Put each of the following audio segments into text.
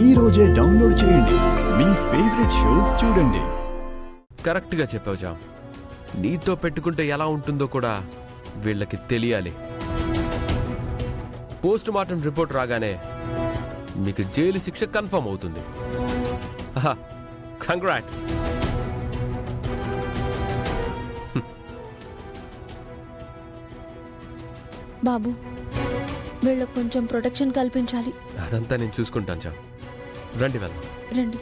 ఈ రోజే డౌన్లోడ్ చేయండి. మీ ఫేవరెట్ షోస్ చూడండి. కరెక్ట్గా చెప్పావు జామ్. నీతో పెట్టుకుంటే ఎలా ఉంటుందో కూడా వీళ్ళకి తెలియాలి. పోస్ట్ మార్టం రిపోర్ట్ రాగానే మీకు జైలు శిక్ష కన్ఫర్మ్ అవుతుంది. కంగ్రాట్స్. బాబు, వీళ్ళకి కొంచెం ప్రొటెక్షన్ కల్పించాలి. అదంతా నేను చూసుకుంటాను జామ్. రండి వెళ్దాం. రండి.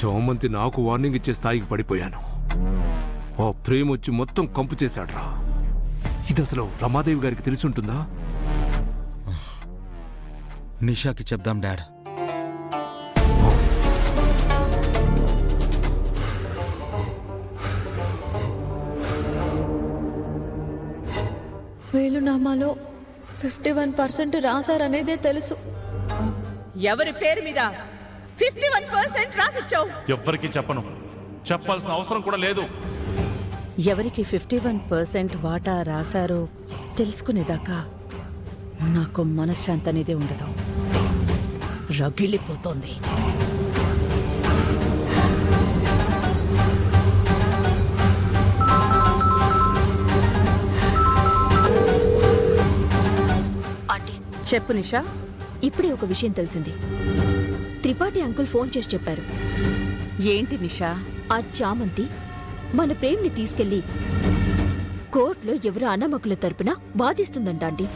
చౌమంతి నాకు వార్నింగ్ ఇచ్చే స్థాయికి పడిపోయాను. ఆ ప్రేమ వచ్చి మొత్తం కంపు చేశాడ్రా. ఇది అసలు రమాదేవి గారికి తెలిసుంటుందా? నిషాకి చెప్దాం డాడ్. వేలునామాలో 51% రాశారనేదే తెలుసు. ఎవరి పేరు మీద 51% రాసిచ్చావు? ఎవ్వరికి చెప్పను. చెప్పాల్సిన అవసరం కూడా లేదు. ఎవరికి 51% వాటా రాశారో తెలుసుకునేదాకా నాకు మనశ్శాంతి అనేది ఉండదు. రగిలిపోతోంది. ఆంటీ, చెప్పు నిషా. ఇప్పుడే ఒక విషయం తెలిసింది. త్రిపాఠి అంకుల్ ఫోన్ చేసి చెప్పారు. ఏంటి నిషా? ఆ చామంతి మన ప్రేమ్ని తీసుకెళ్లి కోర్టులో ఎవరు అనామకుల తరపున వాదిస్తుందంట ఆంటీ.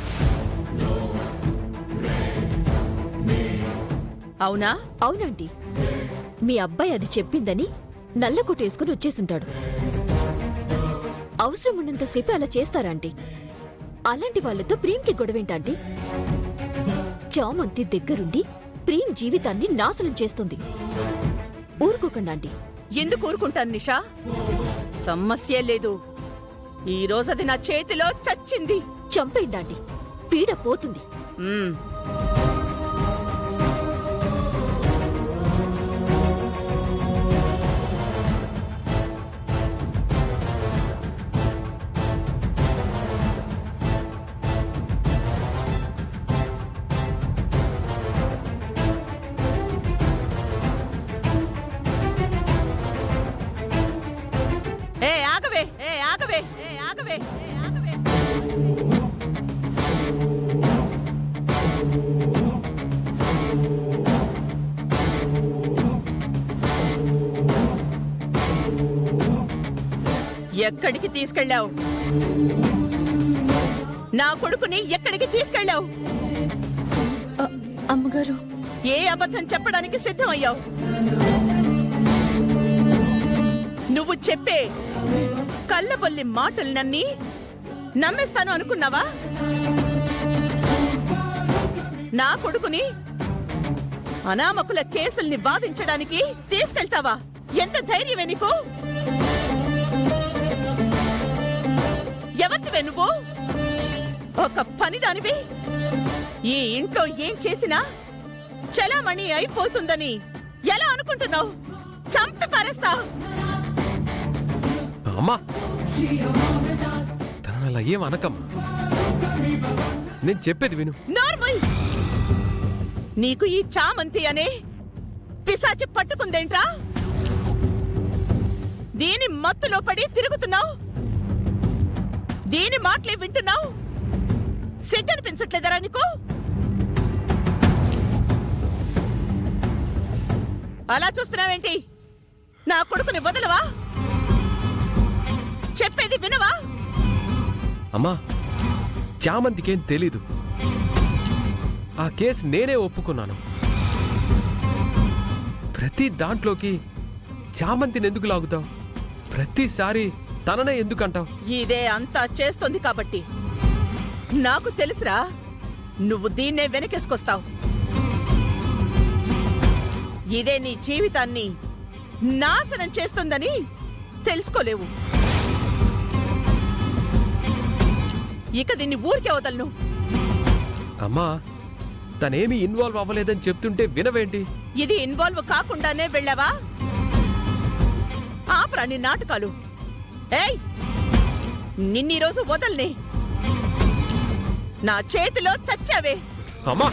అవునా? అవునంటీ. మీ అబ్బాయి అది చెప్పిందని నల్ల కొట్టేసుకుని వచ్చేసుంటాడు. అవసరం ఉన్నంతసేపు అలా చేస్తారాంటీ? అలాంటి వాళ్లతో ప్రేమ్కి గొడవేంటాంటీ? చామంతి దగ్గరుండి ప్రేమ్ జీవితాన్ని నాశనం చేస్తుంది. ఊరుకోకండి ఆంటీ. ఎందుకు ఊరుకుంటాను నిషా? సమస్య లేదు. ఈ రోజు అది నా చేతిలో చచ్చింది. చంపేయండి ఆంటీ, పీడ పోతుంది. ఎక్కడికి తీసుకెళ్ళావు? నా కొడుకుని ఎక్కడికి తీసుకెళ్ళావు? అమ్మగారు, ఏ అబద్ధం చెప్పడానికి సిద్ధమయ్యావు? నువ్వు చెప్పే కళ్ళబొల్లి మాటలనన్నీ నమ్మేస్తాను అనుకున్నావా? నా కొడుకుని అనామకుల కేసుల్ని వాదించడానికి తీసుకెళ్తావా? ఎంత ధైర్యమే నీకు? ఎవరివే నువ్వు? ఒక పనిదానివి. ఈ ఇంట్లో ఏం చేసినా చలామణి అయిపోతుందని ఎలా అనుకుంటున్నావు? చంపి పారేస్తా. అమ్మా, తనని అలా ఏం అనకమ్మా. నేను చెప్పేది విను. నార్మల్. నీకు ఈ చామంతి అనే పిశాచి పట్టుకుందేంట్రా? దీని మత్తులో పడి తిరుగుతున్నావు. దీని మాటలే వింటున్నావు. సిగ్గనిపించట్లేదరా నీకు? అలా చూస్తున్నావేంటి? నా కొడుకుని వదలవా? చెప్పేది వినవా? అమ్మా, చామంతికేం తెలీదు. ఆ కేసు నేనే ఒప్పుకున్నాను. ప్రతి దాంట్లోకి చామంతిని ఎందుకు లాగుతావు? ప్రతిసారి తననే ఎందుకంటావు? ఇదే అంతా చేస్తుంది కాబట్టి. నాకు తెలుసురా, నువ్వు దీన్నే వెనకేసుకొస్తావు. ఇదే నీ జీవితాన్ని నాశనం చేస్తుందని తెలుసుకోలేవు. ఇక దీన్ని ఊరికే వదలను. అమ్మా, తనేమీ ఇన్వాల్వ్ అవ్వలేదని చెప్తుంటే వినవేంటి? ఇది ఇన్వాల్వ్ కాకుండానే వెళ్ళావా? ఆపరా నీ నాటకాలు. ఏయ్, నిన్నీరోజు వదల్ని. నా చేతిలో చచ్చావే. అమ్మా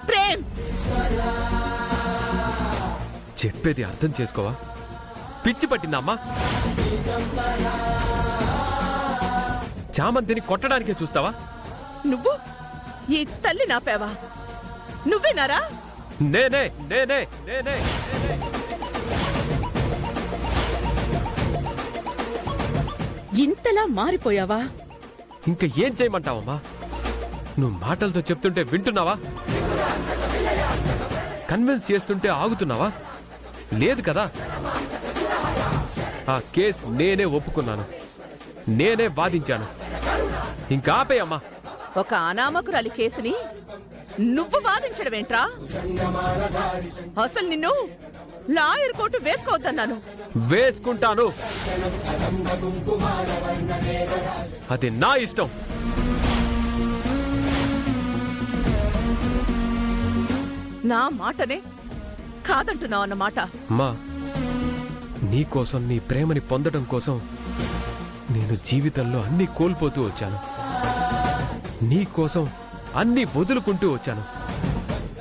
ప్రేమ్, చెప్పేది అర్థం చేసుకోవా? పిచ్చి పట్టిందమ్మా. చామంతిని కొట్టడానికే చూస్తావా? నువ్వు ఈ తల్లి నాపావా? నువ్వేనారా? నేనే నేనే నేనే ఇంతలా మారిపోయావా? ఇంకా ఏం చేయమంటావమ్మా? నువ్వు మాటలతో చెప్తుంటే వింటున్నావా? కన్విన్స్ చేస్తుంటే ఆగుతున్నావా? లేదు కదా. ఆ కేస్ నేనే ఒప్పుకున్నాను, నేనే వాదించాను. ఇంకా ఆపేయమ్మా. ఒక అనామకురాలి కేసుని నువ్వు వాదించడమేంట్రా? అసలు నిన్ను లాయర్ కోర్టు వేసుకోవద్దన్నాను. వేసుకుంటాను, అది నా ఇష్టం. నా మాటనే కాదంటున్నావు అన్నమాట. అమ్మా, నీకోసం, నీ ప్రేమని పొందడం కోసం నేను జీవితంలో అన్నీ కోల్పోతూ వచ్చాను. నీకోసం అన్నీ వదులుకుంటూ వచ్చాను.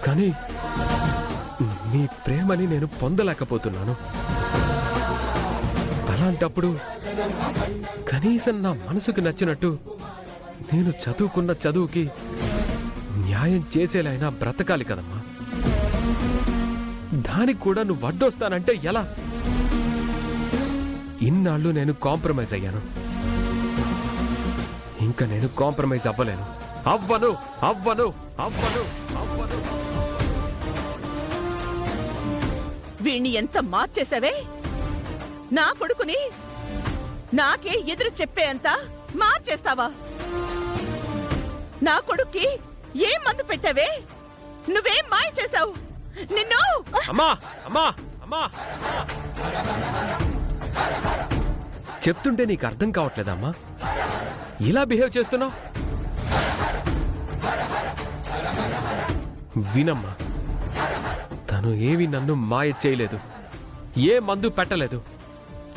కానీ నీ ప్రేమని నేను పొందలేకపోతున్నాను. అలాంటప్పుడు కనీసం నా మనసుకు నచ్చినట్టు నేను చదువుకున్న చదువుకి న్యాయం చేసేలైనా బ్రతకాలి కదమ్మా. దానికి కూడా నువ్వు అడ్డొస్తానంటే ఎలా? ఇన్నాళ్ళు నేను కాంప్రమైజ్ అయ్యాను, ఇంకా నేను కాంప్రమైజ్ అవ్వలేను. అవ్వను అవ్వను అవ్వను అవ్వను. వీణ్ణి ఎంత మార్చేశావే! నా కొడుకుని నాకే ఎదురు చెప్పేంత మార్చేస్తావా? నా కొడుక్కి ఏం మందు పెట్టావే? నువ్వేం మాయ చేశావు? నిన్ను అమ్మా అమ్మా అమ్మా, చెప్తుంటే నీకు అర్థం కావట్లేదమ్మా? ఇలా బిహేవ్ చేస్తున్నావు? వినమ్మా, తను ఏవి నన్ను మాయ చేయలేదు, ఏ మందు పెట్టలేదు.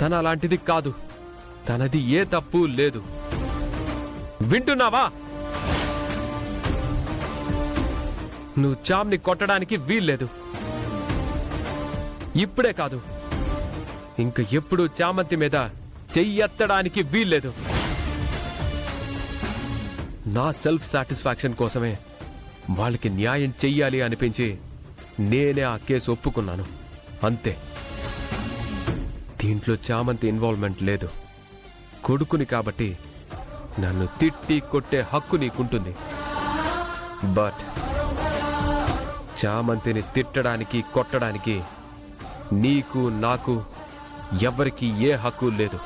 తన అలాంటిది కాదు, తనది ఏ తప్పు లేదు. వింటున్నావా? నువ్వు చామ్ని కొట్టడానికి వీల్లేదు. ఇప్పుడే కాదు, ఇంక ఎప్పుడు చామంతి మీద చెయ్యెత్తడానికి వీల్లేదు. నా సెల్ఫ్ సాటిస్ఫాక్షన్ కోసమే వాళ్ళకి న్యాయం చెయ్యాలి అనిపించి నేనే ఆ కేసు ఒప్పుకున్నాను, అంతే. దీంట్లో చామంతి ఇన్వాల్వ్మెంట్ లేదు. కొడుకుని కాబట్టి నన్ను తిట్టి కొట్టే హక్కు నీకుంటుంది. బట్ చామంతిని తిట్టడానికి, కొట్టడానికి నీకు, నాకు, ఎవరికి ఏ హక్కు లేదు.